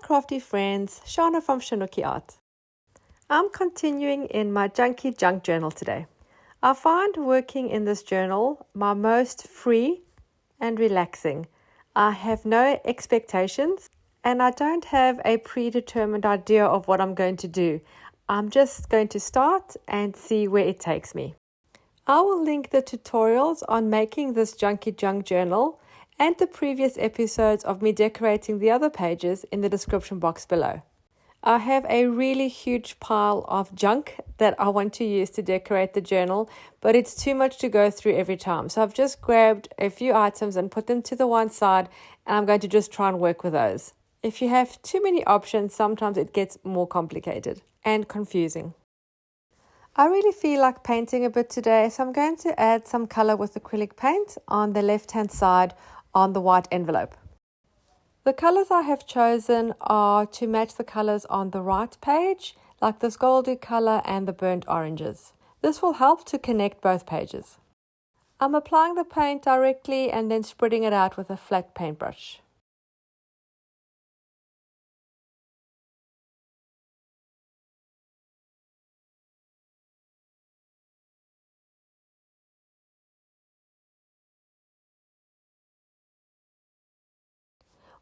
crafty friends, Shana from ShanoukiArt. I'm continuing in my Junky junk journal today. I find working in this journal my most free and relaxing. I have no expectations and I don't have a predetermined idea of what I'm going to do. I'm just going to start and see where it takes me. I will link the tutorials on making this Junky junk journal and the previous episodes of me decorating the other pages in the description box below. I have a really huge pile of junk that I want to use to decorate the journal, but it's too much to go through every time. So I've just grabbed a few items and put them to the one side, and I'm going to just try and work with those. If you have too many options, sometimes it gets more complicated and confusing. I really feel like painting a bit today, so I'm going to add some color with acrylic paint on the left-hand side on the white envelope. The colors I have chosen are to match the colors on the right page, like this goldy color and the burnt oranges. This will help to connect both pages. I'm applying the paint directly and then spreading it out with a flat paintbrush.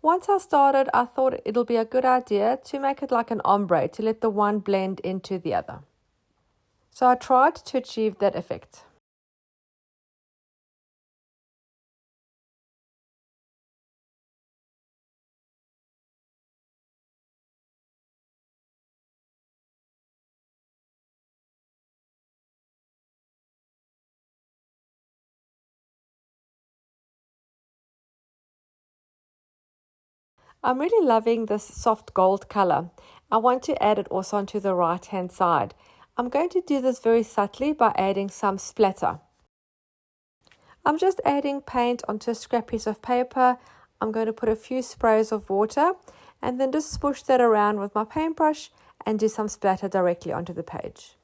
Once I started, I thought it'll be a good idea to make it like an ombre, to let the one blend into the other. So I tried to achieve that effect. I'm really loving this soft gold color. I want to add it also onto the right hand side. I'm going to do this very subtly by adding some splatter. I'm just adding paint onto a scrap piece of paper. I'm going to put a few sprays of water and then just smoosh that around with my paintbrush and do some splatter directly onto the page.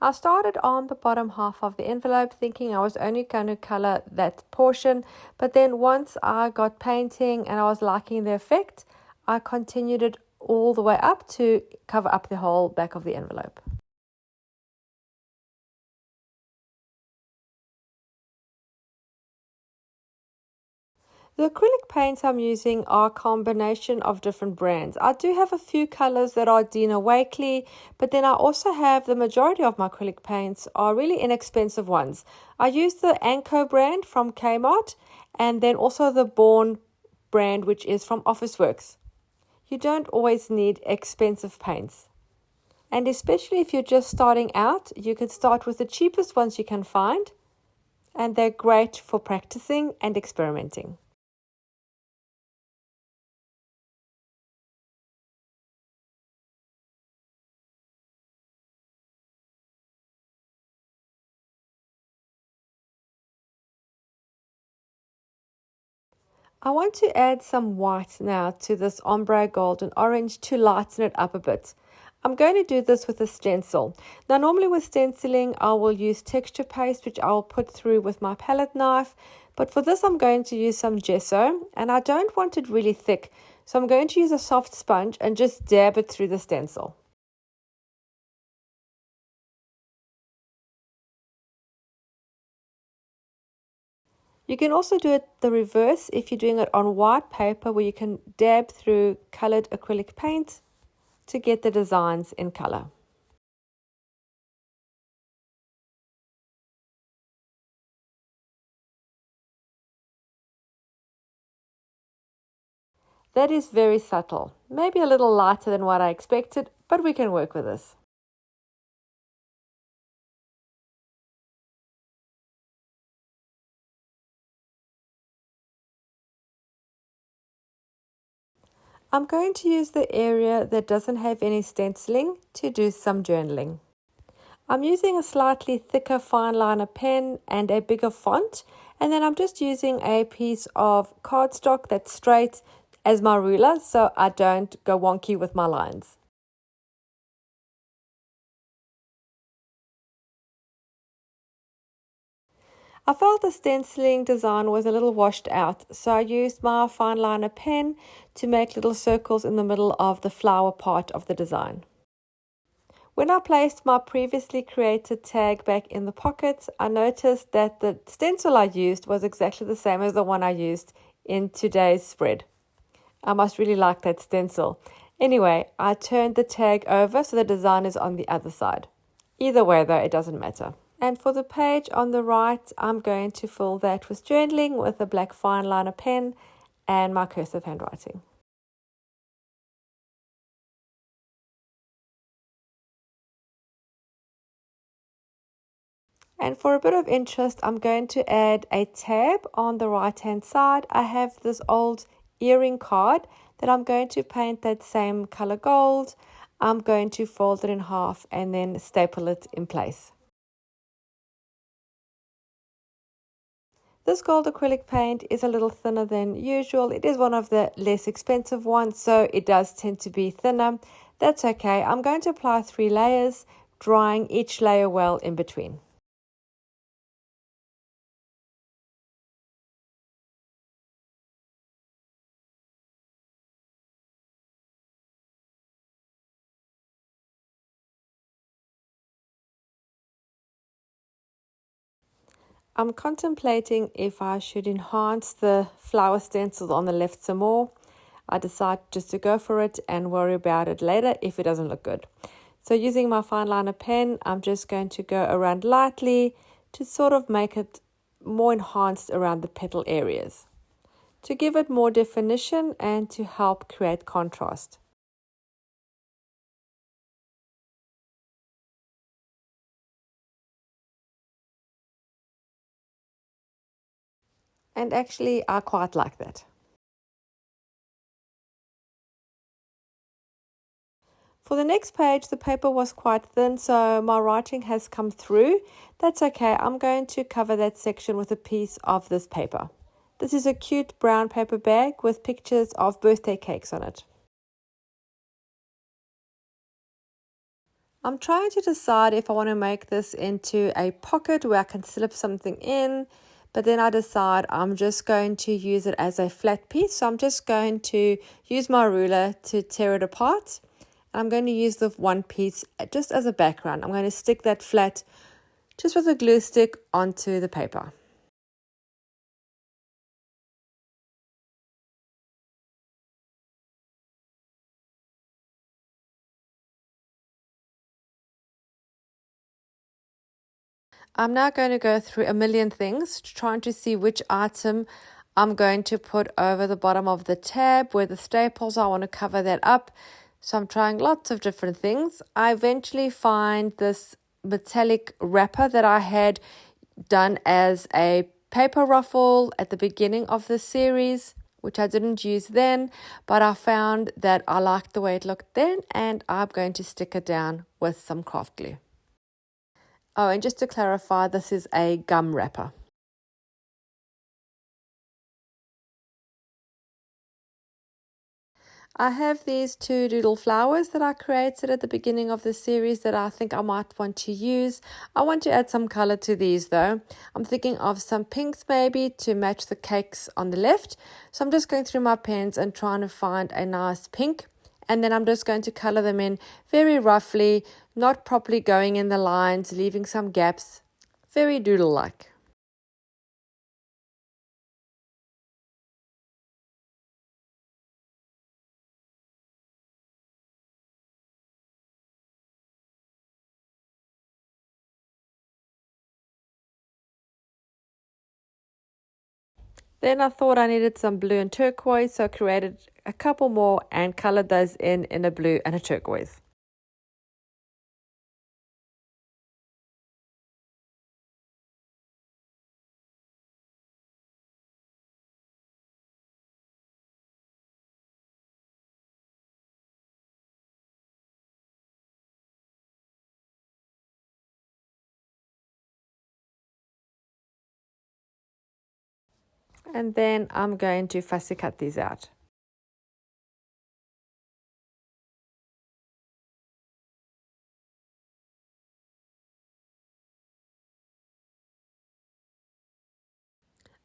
I started on the bottom half of the envelope thinking I was only going to color that portion, but then once I got painting and I was liking the effect, I continued it all the way up to cover up the whole back of the envelope. The acrylic paints I'm using are a combination of different brands. I do have a few colors that are Dina Wakley, but then I also have the majority of my acrylic paints are really inexpensive ones. I use the Anko brand from Kmart and then also the Born brand, which is from Officeworks. You don't always need expensive paints. And especially if you're just starting out, you can start with the cheapest ones you can find, and they're great for practicing and experimenting. I want to add some white now to this ombre gold and orange to lighten it up a bit. I'm going to do this with a stencil. Now normally with stenciling I will use texture paste, which I'll put through with my palette knife, but for this I'm going to use some gesso and I don't want it really thick, so I'm going to use a soft sponge and just dab it through the stencil. You can also do it the reverse if you're doing it on white paper, where you can dab through colored acrylic paint to get the designs in color. That is very subtle, maybe a little lighter than what I expected, but we can work with this. I'm going to use the area that doesn't have any stenciling to do some journaling. I'm using a slightly thicker fine liner pen and a bigger font, and then I'm just using a piece of cardstock that's straight as my ruler so I don't go wonky with my lines. I felt the stenciling design was a little washed out, so I used my fine liner pen to make little circles in the middle of the flower part of the design. When I placed my previously created tag back in the pocket, I noticed that the stencil I used was exactly the same as the one I used in today's spread. I must really like that stencil. Anyway, I turned the tag over so the design is on the other side. Either way though, it doesn't matter. And for the page on the right, I'm going to fill that with journaling with a black fine liner pen and my cursive handwriting. And for a bit of interest, I'm going to add a tab on the right hand side. I have this old earring card that I'm going to paint that same color gold. I'm going to fold it in half and then staple it in place. This gold acrylic paint is a little thinner than usual. It is one of the less expensive ones, so it does tend to be thinner. That's okay. I'm going to apply 3 layers, drying each layer well in between. I'm contemplating if I should enhance the flower stencils on the left some more. I decide just to go for it and worry about it later if it doesn't look good. So using my fine liner pen, I'm just going to go around lightly to sort of make it more enhanced around the petal areas, to give it more definition and to help create contrast. And actually, I quite like that. For the next page, the paper was quite thin, so my writing has come through. That's okay. I'm going to cover that section with a piece of this paper. This is a cute brown paper bag with pictures of birthday cakes on it. I'm trying to decide if I want to make this into a pocket where I can slip something in, but then I decide I'm just going to use it as a flat piece. So I'm just going to use my ruler to tear it apart. I'm going to use the one piece just as a background. I'm going to stick that flat just with a glue stick onto the paper. I'm now going to go through a million things, trying to see which item I'm going to put over the bottom of the tab where the staples are. I want to cover that up. So I'm trying lots of different things. I eventually find this metallic wrapper that I had done as a paper ruffle at the beginning of the series, which I didn't use then, but I found that I liked the way it looked then, and I'm going to stick it down with some craft glue. Oh, and just to clarify, this is a gum wrapper. I have these 2 doodle flowers that I created at the beginning of the series that I think I might want to use. I want to add some color to these though. I'm thinking of some pinks maybe to match the cakes on the left. So I'm just going through my pens and trying to find a nice pink. And then I'm just going to color them in very roughly, not properly going in the lines, leaving some gaps. Very doodle-like. Then I thought I needed some blue and turquoise, so I created a couple more and colored those in a blue and a turquoise. And then I'm going to fussy cut these out.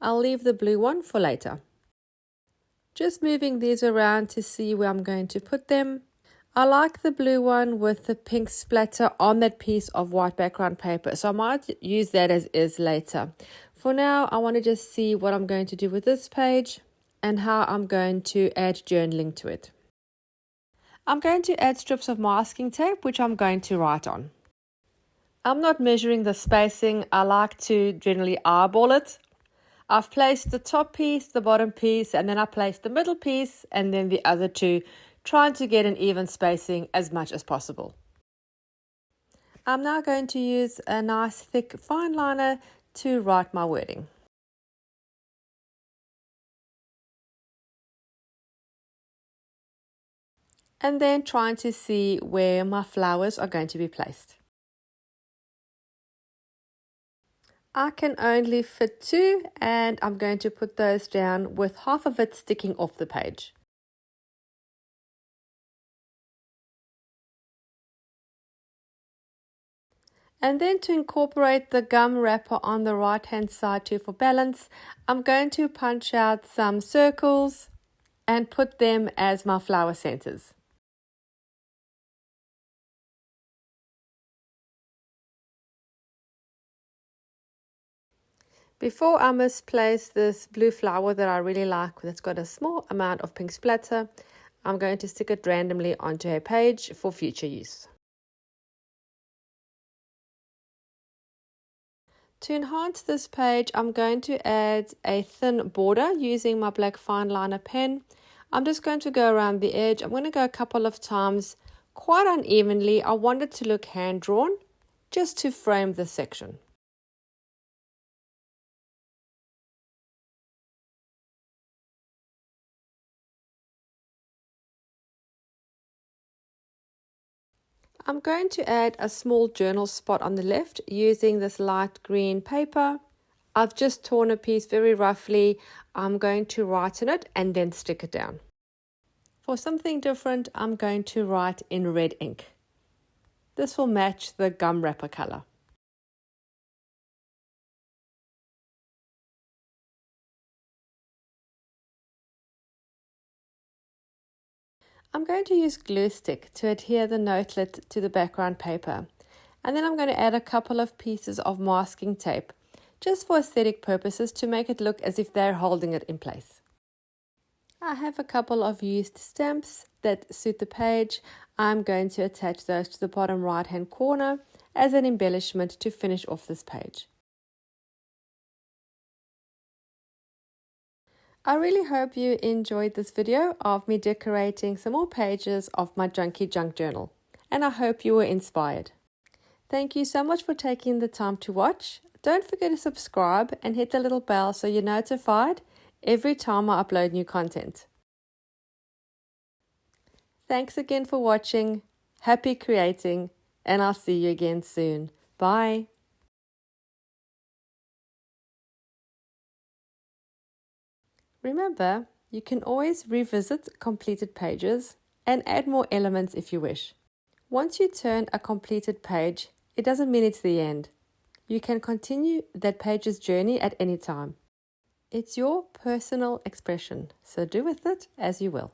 I'll leave the blue one for later. Just moving these around to see where I'm going to put them. I like the blue one with the pink splatter on that piece of white background paper, so I might use that as is later. For now, I want to just see what I'm going to do with this page and how I'm going to add journaling to it. I'm going to add strips of masking tape, which I'm going to write on. I'm not measuring the spacing. I like to generally eyeball it. I've placed the top piece, the bottom piece, and then I placed the middle piece and then the other two, trying to get an even spacing as much as possible. I'm now going to use a nice thick fine liner to write my wording. And then trying to see where my flowers are going to be placed. I can only fit 2 and I'm going to put those down with half of it sticking off the page. And then to incorporate the gum wrapper on the right hand side too for balance, I'm going to punch out some circles and put them as my flower centers. Before I misplace this blue flower that I really like, that's got a small amount of pink splatter, I'm going to stick it randomly onto a page for future use. To enhance this page, I'm going to add a thin border using my black fine liner pen. I'm just going to go around the edge. I'm going to go a couple of times, quite unevenly. I want it to look hand-drawn, just to frame this section. I'm going to add a small journal spot on the left using this light green paper. I've just torn a piece very roughly. I'm going to write in it and then stick it down. For something different, I'm going to write in red ink. This will match the gum wrapper color. I'm going to use glue stick to adhere the notelet to the background paper. And then I'm going to add a couple of pieces of masking tape, just for aesthetic purposes to make it look as if they're holding it in place. I have a couple of used stamps that suit the page. I'm going to attach those to the bottom right hand corner as an embellishment to finish off this page. I really hope you enjoyed this video of me decorating some more pages of my Junky Junk Journal, and I hope you were inspired. Thank you so much for taking the time to watch. Don't forget to subscribe and hit the little bell so you're notified every time I upload new content. Thanks again for watching. Happy creating, and I'll see you again soon. Bye. Remember, you can always revisit completed pages and add more elements if you wish. Once you turn a completed page, it doesn't mean it's the end. You can continue that page's journey at any time. It's your personal expression, so do with it as you will.